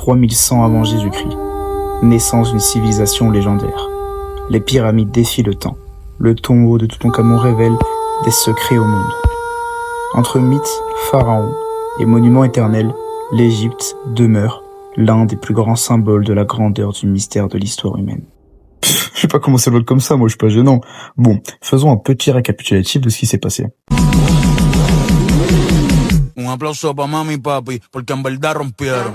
3100 avant Jésus-Christ. Naissance d'une civilisation légendaire. Les pyramides défient le temps. Le tombeau de Toutankhamon révèle des secrets au monde. Entre mythes, pharaons et monuments éternels, l'Égypte demeure l'un des plus grands symboles de la grandeur du mystère de l'histoire humaine. Je vais pas commencer l'autre comme ça, moi je suis pas gênant. Bon, faisons un petit récapitulatif de ce qui s'est passé. Un aplauso pa mami y papi, porque en verdad rompieron.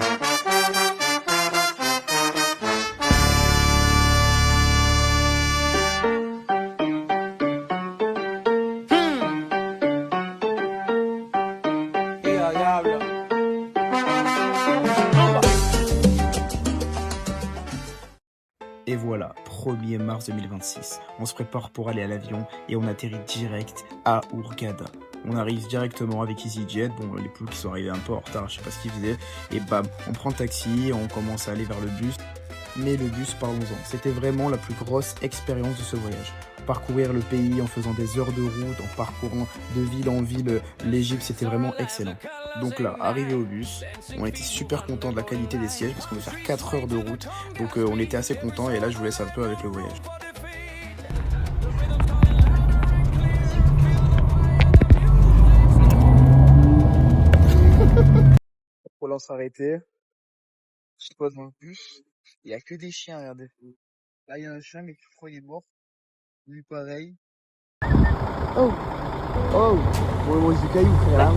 Et voilà, 1er mars 2026. On se prépare pour aller à l'avion et on atterrit direct à Hurghada. On arrive directement avec EasyJet, bon les poules qui sont arrivés un peu en retard, je sais pas ce qu'ils faisaient, et bam, on prend le taxi, on commence à aller vers le bus. Mais le bus, parlons-en, c'était vraiment la plus grosse expérience de ce voyage. Parcourir le pays en faisant des heures de route, en parcourant de ville en ville, l'Égypte, c'était vraiment excellent. Donc là, arrivé au bus, on était super content de la qualité des sièges parce qu'on devait faire 4 heures de route, donc on était assez content et là je vous laisse un peu avec le voyage. Roland s'arrêter, je pose dans le bus, il y a que des chiens, regardez. Là il y a un chien mais je crois il est mort, lui pareil. Oh, oh, moi j'ai caillou frère.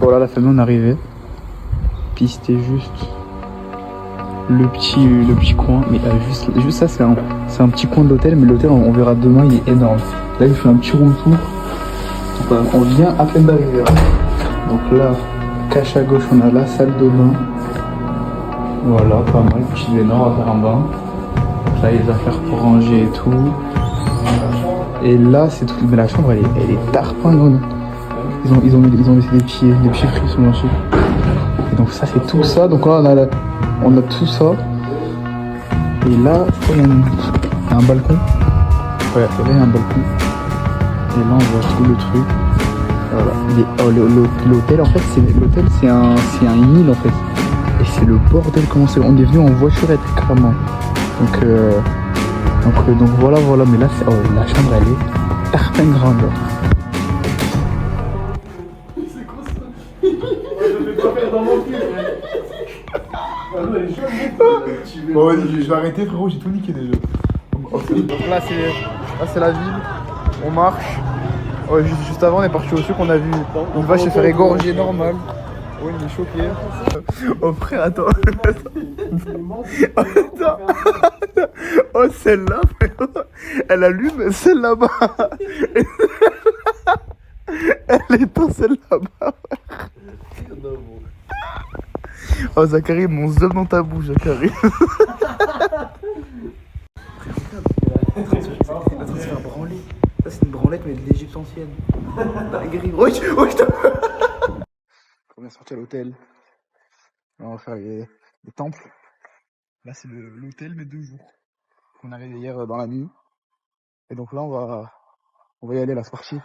Voilà, la famille on est arrivé. Puis c'était juste le petit coin. Mais juste ça c'est un petit coin de l'hôtel. Mais l'hôtel on verra demain, il est énorme. Là il fait un petit room tour. On vient à peine d'arriver. Donc là, cache à gauche on a la salle de bain. Voilà, pas mal, petit baignoire, on va faire un bain. Là il y a les affaires pour ranger et tout. Et là c'est tout. Mais la chambre elle est tarpin. Ils ont laissé des petits frissons dessus. Et donc ça c'est tout ça. Donc là on a tout ça. Et là je crois qu'il y a un balcon. Ouais, là il y a un balcon. Et là on voit tout le truc. Voilà. L'hôtel en fait c'est un île en fait. Et c'est le bordel comment c'est. On est venu en voiturette carrément. Donc voilà. Mais là la chambre elle est tarpin grande. Bon vas-y, je vais arrêter frérot, j'ai tout niqué déjà. Donc là c'est la ville, on marche. Ouais, juste avant on est parti au souk, on a vu une vache se faire égorger normal. Ouais, il est choqué. Oh frère, attends. Oh celle-là frérot, elle allume celle là-bas. Elle éteint celle là-bas. Oh Zachary, mon zob dans ta bouche, Zachary. Ça c'est une branlette mais de l'Égypte ancienne. On vient sortir à l'hôtel. Là, on va faire les temples. Là c'est l'hôtel mais 2 jours. On est arrivé hier dans la nuit. Et donc là on va y aller, là c'est parti.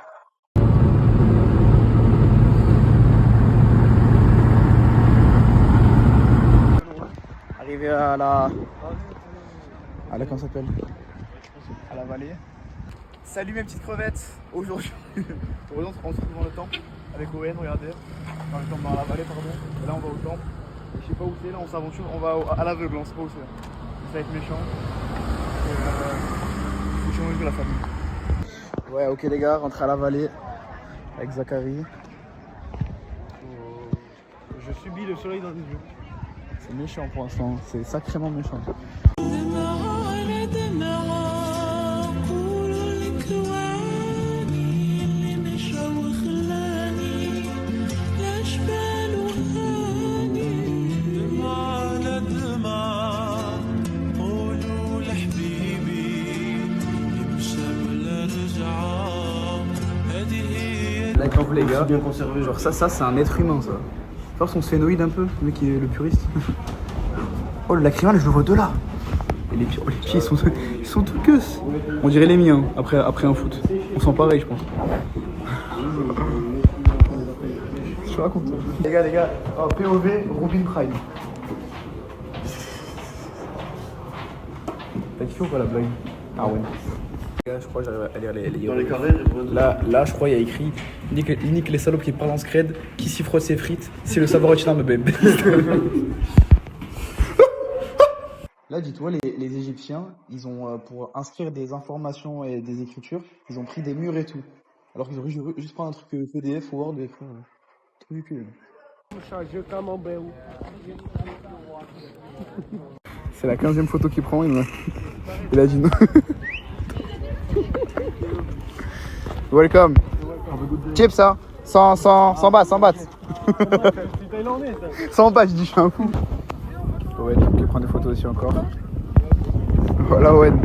Arrivé à la comment ça s'appelle, à la vallée. Salut mes petites crevettes. Aujourd'hui on se retrouve dans le temple avec Owen, regardez. Dans la vallée pardon. Et là on va au temple. Je sais pas où c'est, là on s'aventure, on va à l'aveugle, on sait pas où c'est. Ça va être méchant. Faut changer la famille. Ouais ok les gars, rentrez à la vallée avec Zachary. Je subis le soleil dans les yeux. C'est méchant pour l'instant, c'est sacrément méchant. les gars. C'est bien conservé. Genre ça c'est un être humain ça. Genre son sphénoïde un peu, le mec qui est le puriste. Oh le lacrymal je le vois de là. Et les pieds ils sont tout queus. On dirait les miens après un foot. On sent pareil je pense. Je te raconte. Les gars, oh, POV Robin Prime. T'as kiffé ou pas la blague? Ah ouais. Les gars, je crois que j'arrive à lire les Dans les carrés, Là, je crois, il y a écrit nique les salopes qui parlent en scred, qui s'y frottent ses frites, c'est le savoir est une arme, babe. Là, dis-toi, les Égyptiens, ils ont, pour inscrire des informations et des écritures, ils ont pris des murs et tout. Alors qu'ils auraient juste prendre un truc PDF ou Word et frère. Trop ridicule. C'est la 15e photo qu'il prend, il a dit non. Welcome. Chips, hein? 100 bahts, 100 bahts. 100 bahts, je dis, je suis un fou. Owen qui prend des photos aussi encore. Voilà Owen.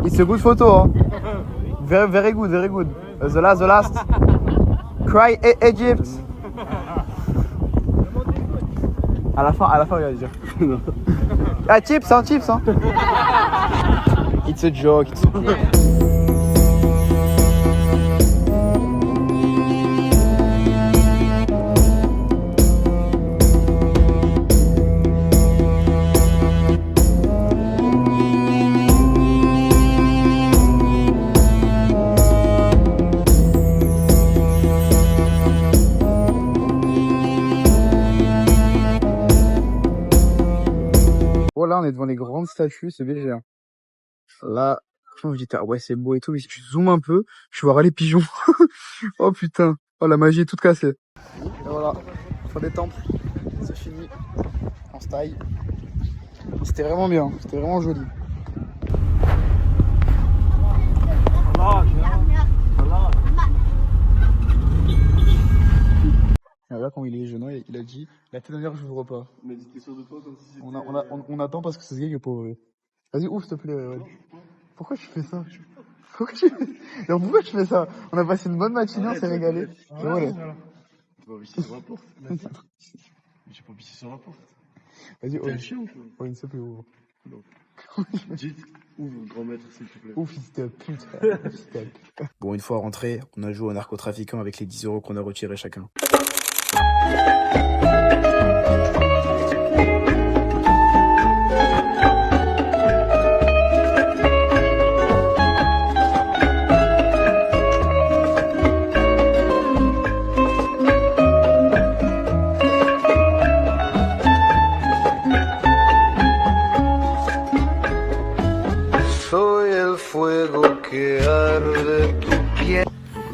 It's a good photo, hein? Very good, very good. The last. Cry Egypt. À la fin, il va dire. Ah, chips, hein. It's a joke. Là, on est devant les grandes statues, c'est BG. Là, franchement, je dis, ah ouais, c'est beau et tout, mais si tu zoomes un peu, je vais voir les pigeons. Oh putain, oh la magie est toute cassée. Et voilà, fin des temples, c'est fini. On se taille. C'était vraiment bien, c'était vraiment joli. Et là, quand il est jeune, il a dit, la tête dernière, je n'ouvre pas. Mais t'es sûr de toi comme si c'était... On attend parce que c'est ce gars qui est pauvre. Vas-y, ouvre s'il te plaît. Ouais. Pourquoi tu fais ça? Pourquoi tu fais ça? On a passé une bonne matinée, on s'est régalé. Voilà. Tu vas pisser sur la porte. J'ai pas pissé sur la porte. Vas-y, T'es un chien ou quoi? Ouais, s'il te plaît, ouvre. Dites, ouvre, grand maître, s'il te plaît. Ouvre, fils de pute. Bon, une fois rentré, on a joué aux narcotrafiquants avec les 10 € qu'on a retirés chacun.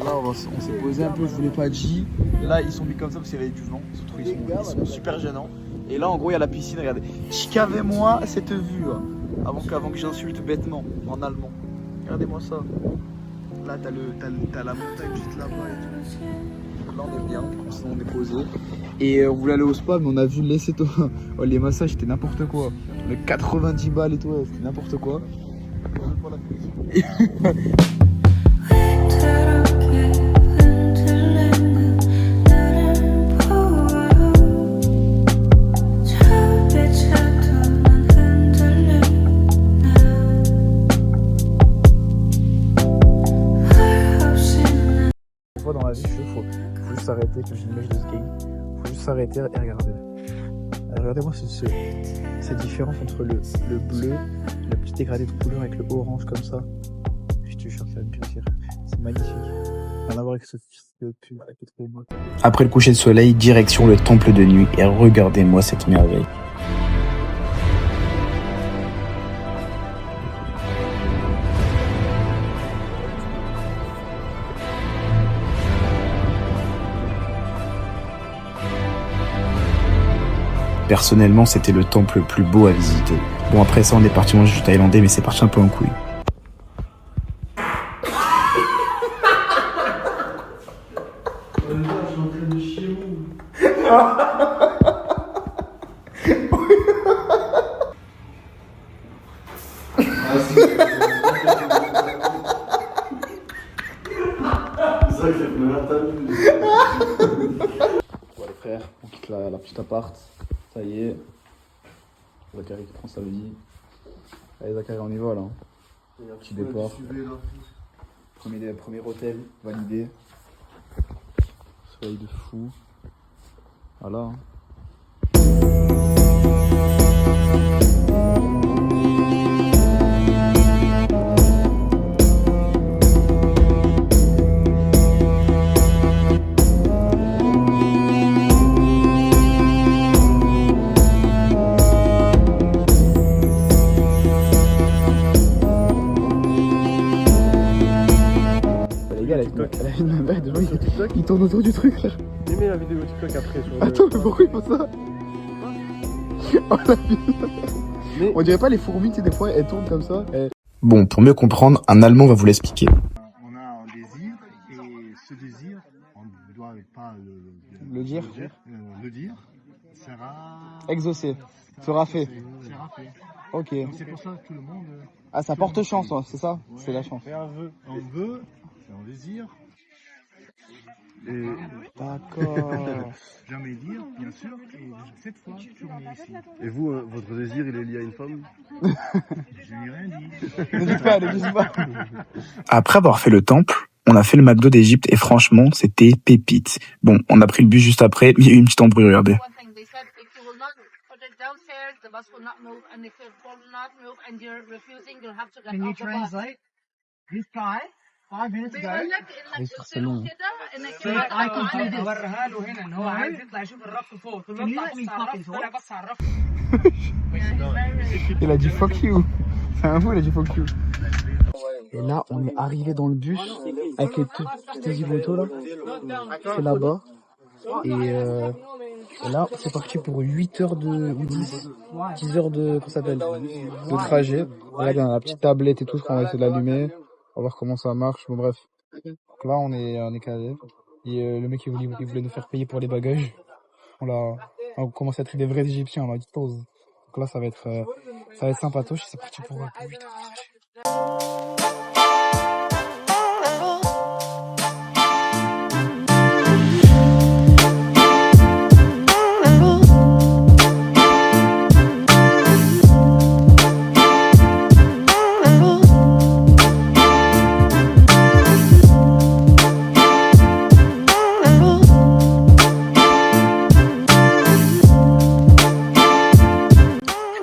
Là, on s'est posé un peu, je voulais pas G. Là, ils sont mis comme ça parce qu'il y avait du vent. Ils sont super gênants. Et là, en gros, il y a la piscine. Regardez. Qu'avez-moi cette vue hein, avant que j'insulte bêtement en allemand. Regardez-moi ça. Là, t'as la montagne juste là-bas et tout. Là, on est bien. On est posé. Et on voulait aller au spa, mais on a vu laisser tout. Oh, les massages, c'était n'importe quoi. Le 90 balles et tout, c'était n'importe quoi. Dans la vie, faut juste s'arrêter, quand j'ai une image de ce game, faut juste s'arrêter et regarder. Regardez-moi cette différence entre le bleu, la petite dégradée de couleur avec le orange comme ça. Je te jure que ça va me plaisir. C'est magnifique. Rien à voir avec ce fils de pute qui est trop beau. Après le coucher de soleil, direction le temple de nuit et regardez-moi cette merveille. Personnellement, c'était le temple le plus beau à visiter. Bon, après ça, on est parti manger du thaïlandais, mais c'est parti un peu en couille. ça que j'ai fait la table. Bon les frères, on quitte la petite appart. Ça y est. Zachary qui prend sa vie. Allez Zachary, on y va là. Petit départ. Premier hôtel validé. Soleil de fou. Voilà. Hein. Il tourne autour du truc là. J'ai mis la vidéo TikTok après. Attends, mais pourquoi il faut ça? Oh, la vie. On dirait pas les fourmis, tu sais, des fois elles tournent comme ça. Bon, pour mieux comprendre, un Allemand va vous l'expliquer. On a un désir et ce désir, on ne doit pas Le dire le dire sera Exaucé. Sera fait. sera fait. Ok. Donc c'est pour ça que tout le monde. Ah, ça porte chance, ouais, c'est ça? C'est la chance. Et on veut, c'est un désir. Et D'accord. jamais dire, bien sûr, et cette fois, tourner ici. Et vous, votre désir, il est lié à une femme? Je n'ai rien dit. Ne dites pas, ne dites pas. Après avoir fait le temple, on a fait le McDo d'Égypte et franchement, c'était pépite. Bon, on a pris le bus juste après, mais il y a eu une petite embrouille, regardez. One thing they said, if you will not put it downstairs, the bus will not move, and if it will not move and you're refusing, you'll have to get off the bus. This guy 5 minutes ago بيقول لك انك ترسله كده انك said I can do this. اوريها له هنا ان هو عايز يطلع يشوف الرف فوق قلت له Can you اطلع let me بص على fucking الرف طلع بص على الرف Il a dit fuck you. C'est un fou, il a dit fuck you. Et là, on est arrivé dans le bus avec les petits motos là. C'est là-bas. Et là, c'est parti pour 8 heures ou 10 heures de, comment ça s'appelle, de trajet. Regardez, on a la petite tablette et tout, je crois qu'on va essayer de l'allumer. On va voir comment ça marche. Bon, bref. Donc là, on est calé. Et le mec, il voulait nous faire payer pour les bagages. On commence à être des vrais Égyptiens, on a dit pause. Donc là, ça va être sympatoche. C'est parti pour 8 heures de trajet.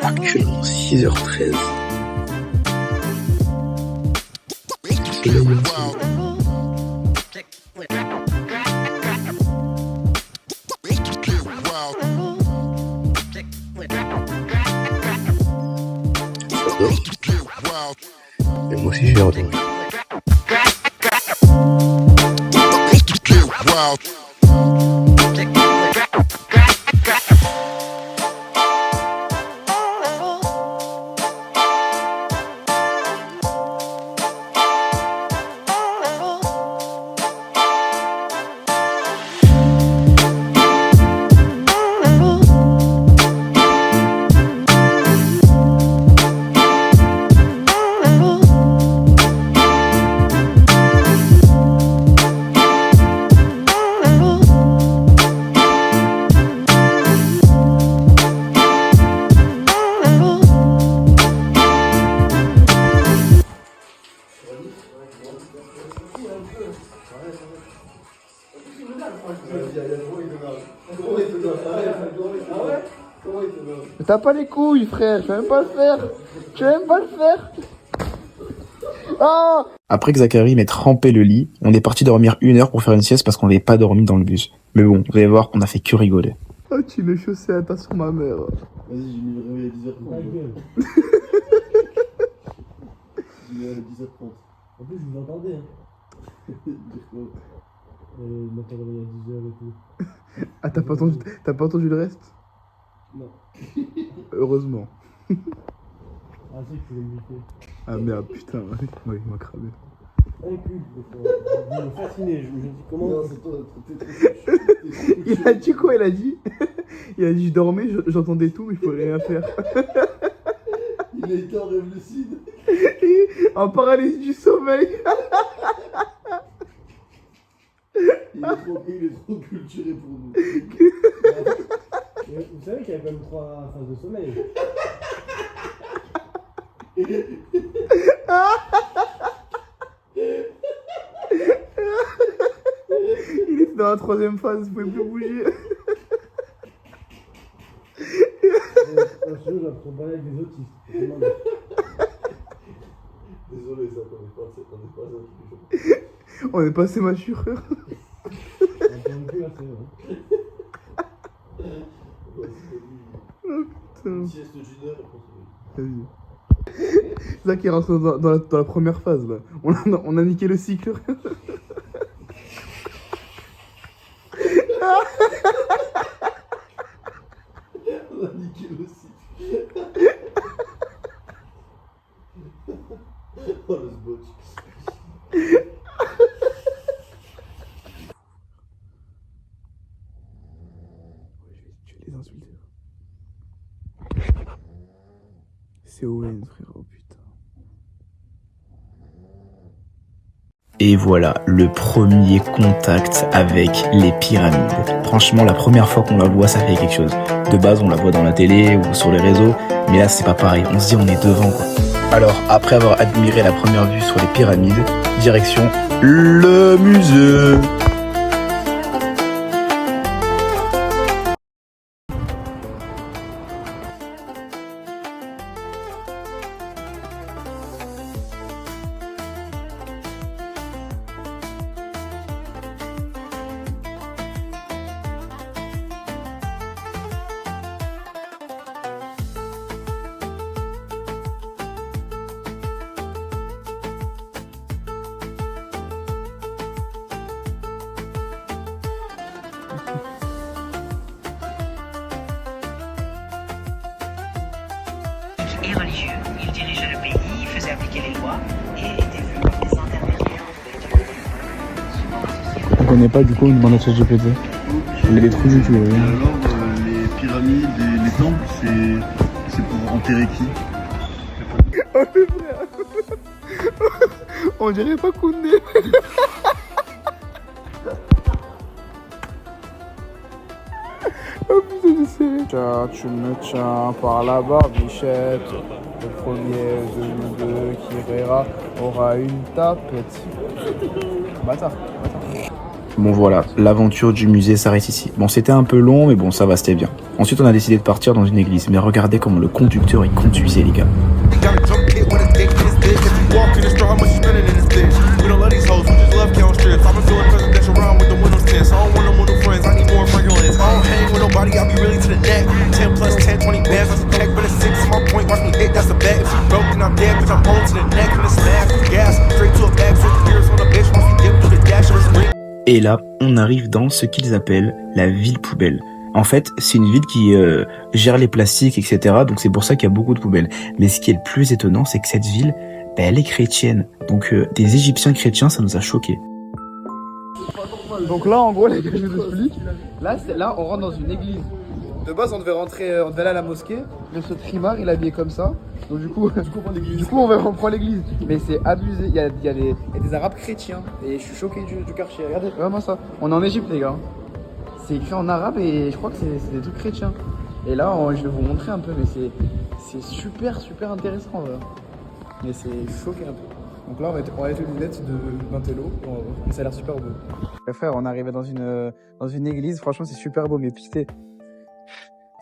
Actuellement 6h13. C'est là où on se- Et moi aussi j'ai hâte. Mais t'as pas les couilles, frère, je vais même pas le faire. Je vais même pas le faire. Ah! Après que Zachary m'ait trempé le lit, on est parti dormir 1 heure pour faire une sieste parce qu'on n'avait pas dormi dans le bus. Mais bon, vous allez voir, on a fait que rigoler. Oh, tu mets chaussé à ta sur ma mère. Vas-y, j'ai mis le réveil à 10h30. J'ai mis à 10h30. En plus, je vous entendais. Hein. Moi, t'as réveillé à 10h et tout. Ah, t'as pas entendu le reste? Non. Heureusement. Ah, si, tu voulais me buter. Ah merde, putain, ouais, il m'a cramé. Un cul, vous me fascinez. Je me dis comment. Non, c'est toi, t'es Il a dit quoi? Il a dit je dormais, j'entendais tout, mais je pouvais rien faire. Il a été en rêve lucide. En paralysie du sommeil. Il est trop culturé pour nous. Vous savez qu'il y a quand même 3 phases de sommeil. Il était dans la 3e phase, il pouvait plus bouger. Sinon, j'apprends pas avec des autistes. Désolé, ça, on n'est pas ça. On est passé mature. Un peu assez, ouais. Une sieste d'une heure, après c'est Vas-y. C'est ça qui est rentré dans la première phase là. On a niqué le cycle. on a niqué le site. Oh le sbotch. Je vais les insulter. C'est Owen, frérot, putain. Et voilà, le premier contact avec les pyramides. Franchement, la première fois qu'on la voit, ça fait quelque chose. De base, on la voit dans la télé ou sur les réseaux, mais là, c'est pas pareil. On se dit, on est devant, quoi. Alors, après avoir admiré la première vue sur les pyramides, direction le musée. Et religieux. Il dirigeait le pays, faisait appliquer les lois et était vu comme des intermédiaires entre les dieux. Souvent associés On connaît pas, du coup, on demande à ChatGPT. Il a des trous du cul. Et alors, les pyramides et les temples, c'est pour enterrer qui? Oh mais frère. On dirait pas Koundé. Oh putain, je sais. Tiens, tu me tiens par la barbichette. Le premier de nous deux qui rira aura une tapette. Bâtard. Bon voilà, l'aventure du musée s'arrête ici. Bon, c'était un peu long, mais bon, ça va, c'était bien. Ensuite, on a décidé de partir dans une église. Mais regardez comment le conducteur y conduisait, les gars. Et là, on arrive dans ce qu'ils appellent la ville poubelle. En fait, c'est une ville qui gère les plastiques, etc. Donc c'est pour ça qu'il y a beaucoup de poubelles. Mais ce qui est le plus étonnant, c'est que cette ville, elle est chrétienne. Donc des Égyptiens chrétiens, ça nous a choqués. Donc là, en gros, les gars, je vous explique. Là, on rentre dans une église. De base, on devait aller à la mosquée. Mais ce trimar, il est habillé comme ça. Donc du coup, on prend l'église. Mais c'est abusé. Il y a des Arabes chrétiens. Et je suis choqué du quartier. Regardez, vraiment ça. On est en Égypte, les gars. C'est écrit en arabe et je crois que c'est des trucs chrétiens. Et là, je vais vous montrer un peu. Mais c'est super intéressant. Là. Mais c'est choqué un peu. Donc là, on va être les lunettes d'un télo. Mais ça a l'air super beau. Frère, on est arrivé dans une église. Franchement, c'est super beau. Mais putain.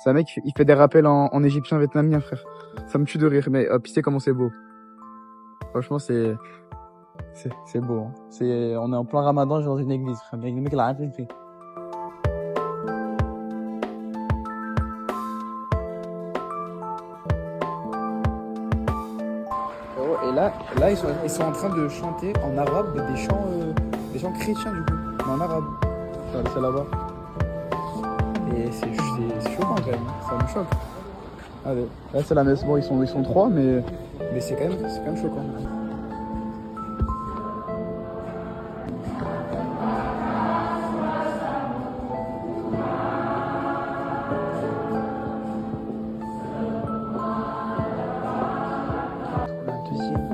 C'est un mec, il fait des rappels en égyptien vietnamien, frère. Ça me tue de rire, mais pitié comment c'est beau. Franchement, c'est beau. Hein. On est en plein ramadan, dans une église, frère. Le mec, il a rien compris. Et là, ils sont en train de chanter en arabe des chants chrétiens, du coup. Mais en arabe. C'est là-bas. Et c'est choquant quand même, ça me choque. Allez, là c'est la messe, bon ils sont 3 mais c'est quand même choquant. La deuxième.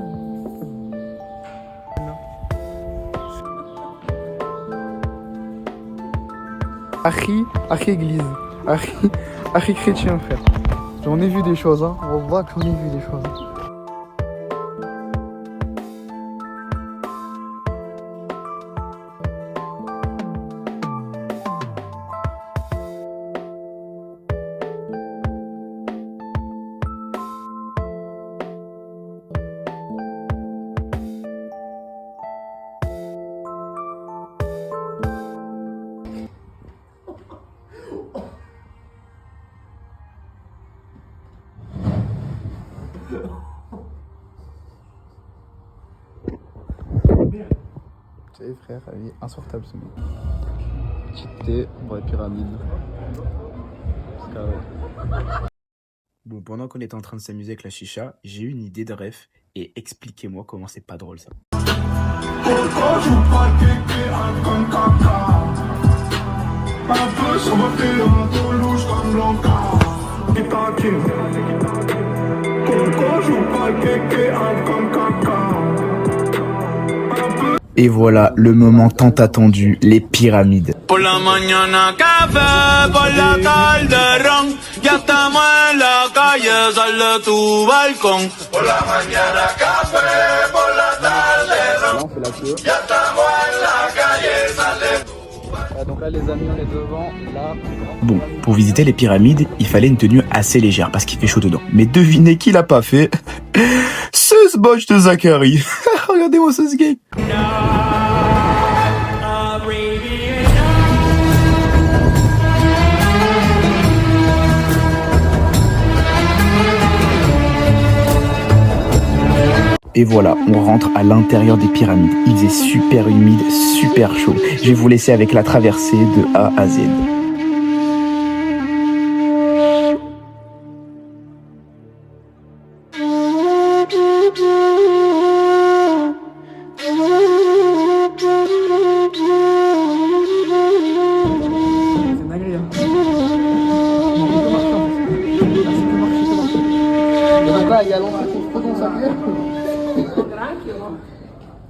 Archi église. Archi chrétien, frère. J'en ai vu des choses, hein. On voit que j'en ai vu des choses. Tu sais, frère, elle est insortable ce mec. Petite thé, on va pyramide. C'est carré. Bon, pendant qu'on était en train de s'amuser avec la chicha, j'ai eu une idée de ref et expliquez-moi comment c'est pas drôle ça. Et voilà le moment tant attendu, les pyramides. Por la mañana café, por la tarde ron. Ya estamos en la calle, sal de tu balcón. Por la mañana café, por la tarde ron. Là, on fait la queue. Ya estamos en la calle, sal de tu Donc là, les amis, on est devant. Là. Bon, pour visiter les pyramides, il fallait une tenue assez légère parce qu'il fait chaud dedans. Mais devinez qui l'a pas fait? C'est ce boche de Zachary. Regardez-moi ce gay. Et voilà, on rentre à l'intérieur des pyramides. Il faisait super humide, super chaud. Je vais vous laisser avec la traversée de A à Z. C'est dingue, hein. Donc là, il y a l'entrée qu'on peut s'appeler.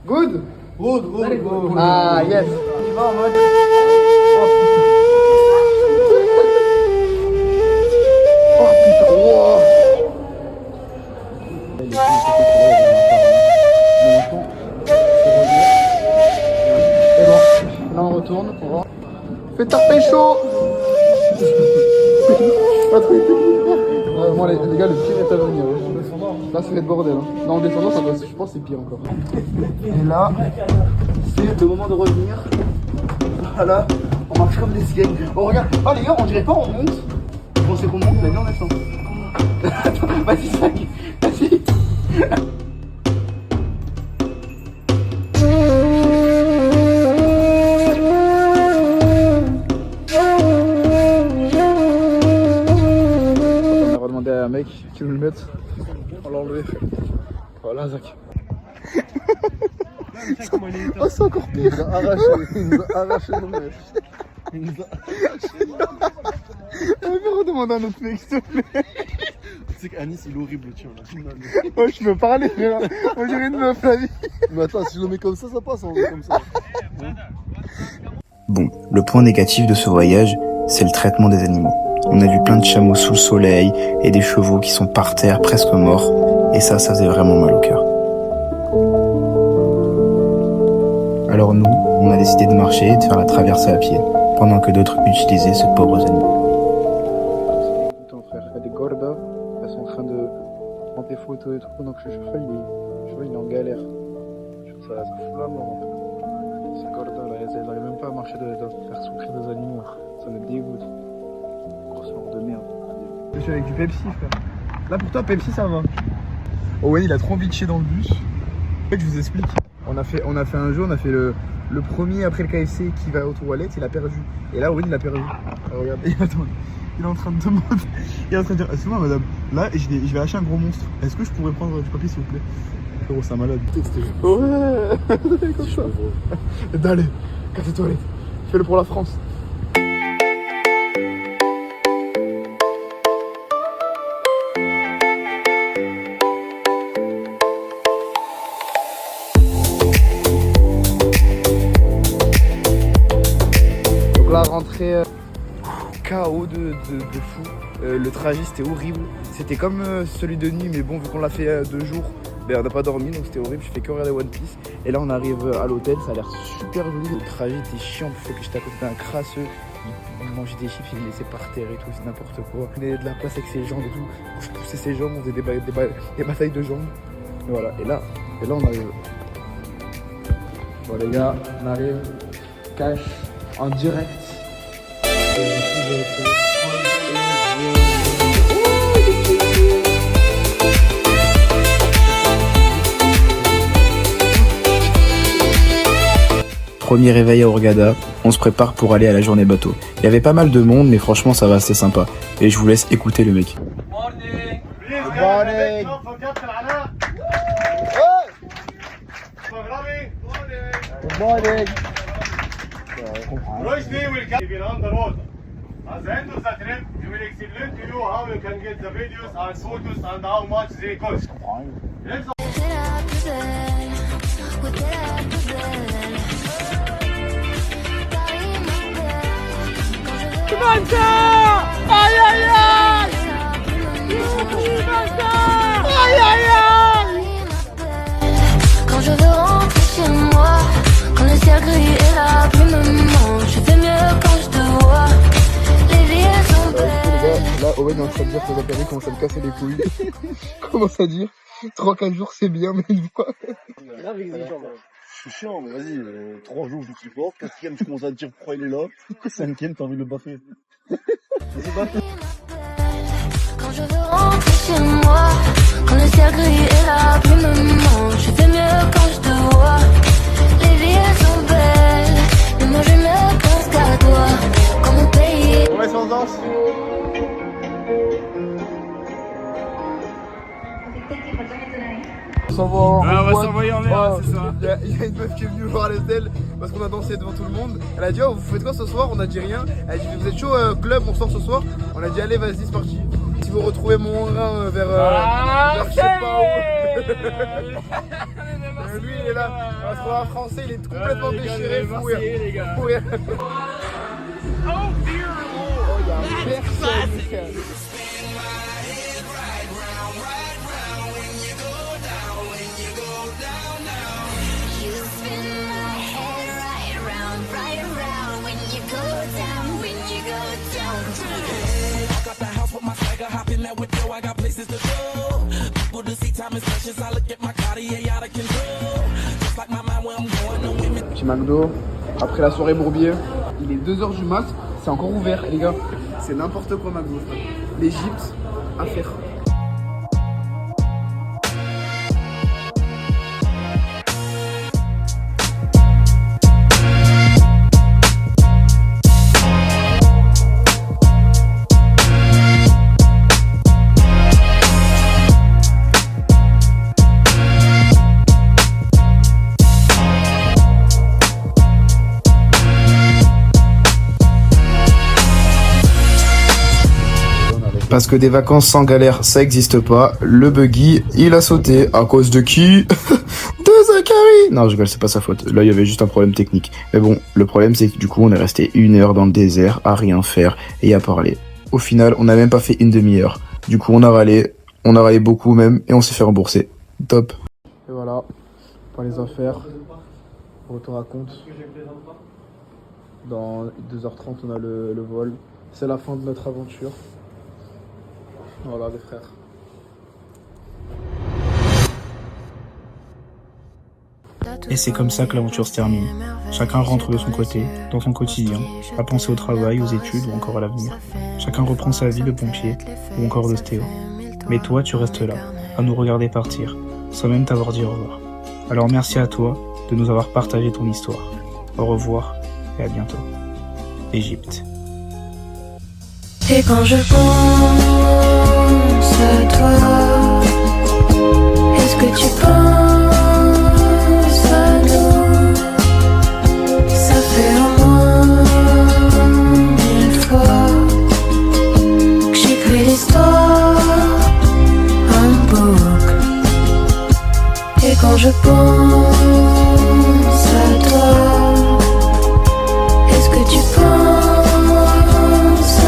Good? Good. Ah, yes. On y va en mode. Oh putain, wow. Et bon, là on retourne, on rentre. Fais ta pécho. Pas trop moi les gars, le pire est à venir. Là ça va être bordel. Hein. Non, en descendant, ça doit, je pense que c'est pire encore. Et là, c'est le moment de revenir. Voilà, on marche comme des cigales. Oh regarde, oh les gars, on dirait pas on monte. Je pensais qu'on monte, mais non on descend. Attends, vas-y, vas-y. On va demander à un mec qui nous le mette. On l'a enlevé. Voilà, Zach. Oh, c'est encore pire. Il nous a arraché nos mecs. Il nous a arraché nos mecs. On va redemander à un autre mec, s'il te plaît. Tu sais qu'Anis il est horrible, tu vois. Ouais, je peux parler, frère. On dirait une meuf, la vie. Mais attends, si je le mets comme ça passe, on le met comme ça. Bon, le point négatif de ce voyage, c'est le traitement des animaux. On a vu plein de chameaux sous le soleil et des chevaux qui sont par terre, presque morts. Et ça faisait vraiment mal au cœur. Alors nous, on a décidé de marcher et de faire la traversée à pied, pendant que d'autres utilisaient ce pauvre animal. Attends frère, il y a des gordas, elles sont en train de prendre des photos et tout, pendant que le cheval il est en galère. Je trouve ça fout la mort en fait. Ces gordas là, elles n'arrivent même pas à marcher, de faire souffrir des animaux. Ça me dégoûte. Grosse mort de merde. Je suis avec du Pepsi frère. Là pour toi Pepsi ça va. Owen il a trop envie de chier dans le bus. En fait je vous explique. On a fait un jeu, on a fait le premier après le KFC qui va aux toilettes, il a perdu. Et là, Owen il a perdu. Alors, regarde, il est en train de demander. Il est en train de dire, excusez-moi madame, là je vais acheter un gros monstre. Est-ce que je pourrais prendre du papier s'il vous plaît? Frérot, c'est un malade. Ouais, comme ça. Allez, casse les toilettes. Fais-le pour la France. La rentrée KO de fou. Le trajet c'était horrible. C'était comme celui de nuit, mais bon, vu qu'on l'a fait 2 jours, ben, on n'a pas dormi, donc c'était horrible. Je fais que regarder One Piece. Et là, on arrive à l'hôtel, ça a l'air super joli. Le trajet était chiant, parce que j'étais à côté d'un crasseux. Il mangeait des chips, il me laissait par terre et tout, c'est n'importe quoi. On avait de la place avec ses jambes et tout. Je poussais ses jambes, on faisait des batailles de jambes. Et voilà, et là on arrive. Bon les gars, on arrive. Cash en direct. Premier réveil à Hurghada, on se prépare pour aller à la journée bateau. Il y avait pas mal de monde, mais franchement ça va, c'était sympa. Et je vous laisse écouter le mec. At the end of the trip, we will explain to you how you can get the videos and photos and how much they cost. Let's Aïe aïe aïe! Aïe aïe aïe! Quand je veux rentrer chez moi, quand le ciel gris et la pluie me manque, je fais mieux quand je te vois. Les vies sont belles. Là, Owen est en train de dire que Zachary commence à me casser les couilles. Commence à dire 3-4 jours c'est bien, mais une fois. Je suis chiant, mais vas-y, 3 jours je supporte, 4e tu commences à te dire pourquoi il est là, 5e t'as envie de le baffer. Quand je veux rentrer chez moi, quand le ciel gris et la pluie me manque, je fais mieux quand je te vois. Les vies sont belles, mais moi je ne pense qu'à toi. Quand mon pays. Ouais, si on danse. On va s'envoyer en l'air, c'est ça. Il y a une meuf qui est venue voir l'hôtel parce qu'on a dansé devant tout le monde. Elle a dit oh, vous faites quoi ce soir? On a dit rien. Elle a dit vous êtes chaud club, on sort ce soir. On a dit allez vas-y c'est parti. Si vous retrouvez mon rein vers je sais pas où. Lui il est là. Parce qu'on a français, il est complètement déchiré. Fou rire. Oh dear lord. Il y a personne. Petit McDo, après la soirée Bourbier, il est 2h du mat, c'est encore ouvert les gars, c'est n'importe quoi McDo. L'Egypte, à faire. Parce que des vacances sans galère, ça existe pas. Le buggy, il a sauté. À cause de qui? De Zachary. Non, je rigole, c'est pas sa faute. Là, il y avait juste un problème technique. Mais bon, le problème, c'est que du coup, on est resté 1 heure dans le désert à rien faire et à parler. Au final, on n'a même pas fait une demi-heure. Du coup, on a râlé beaucoup même, et on s'est fait rembourser. Top. Et voilà, pour les affaires, retour à compte. Dans 2h30, on a le vol. C'est la fin de notre aventure. Voilà les frères. Et c'est comme ça que l'aventure se termine. Chacun rentre de son côté, dans son quotidien, à penser au travail, aux études ou encore à l'avenir. Chacun reprend sa vie de pompier ou encore de stéo. Mais toi, tu restes là, à nous regarder partir, sans même t'avoir dit au revoir. Alors merci à toi de nous avoir partagé ton histoire. Au revoir et à bientôt. Égypte. Et quand je pense à toi, est-ce que tu penses à nous? Ça fait au moins 1000 fois que j'écris l'histoire en boucle. Et quand je pense à toi, est-ce que tu penses à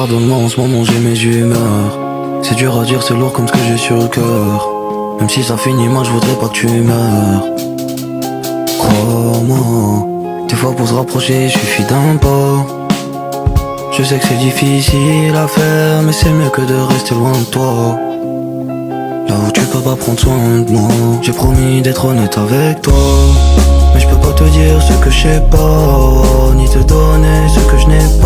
pardonne-moi, en ce moment j'ai mes humeurs. C'est dur à dire, c'est lourd comme ce que j'ai sur le cœur. Même si ça finit mal, je voudrais pas que tu meurs. Crois-moi, des fois pour se rapprocher, il suffit d'un pas. Je sais que c'est difficile à faire, mais c'est mieux que de rester loin de toi. Là où tu peux pas prendre soin de moi. J'ai promis d'être honnête avec toi, mais je peux pas te dire ce que je sais pas, ni te donner ce que je n'ai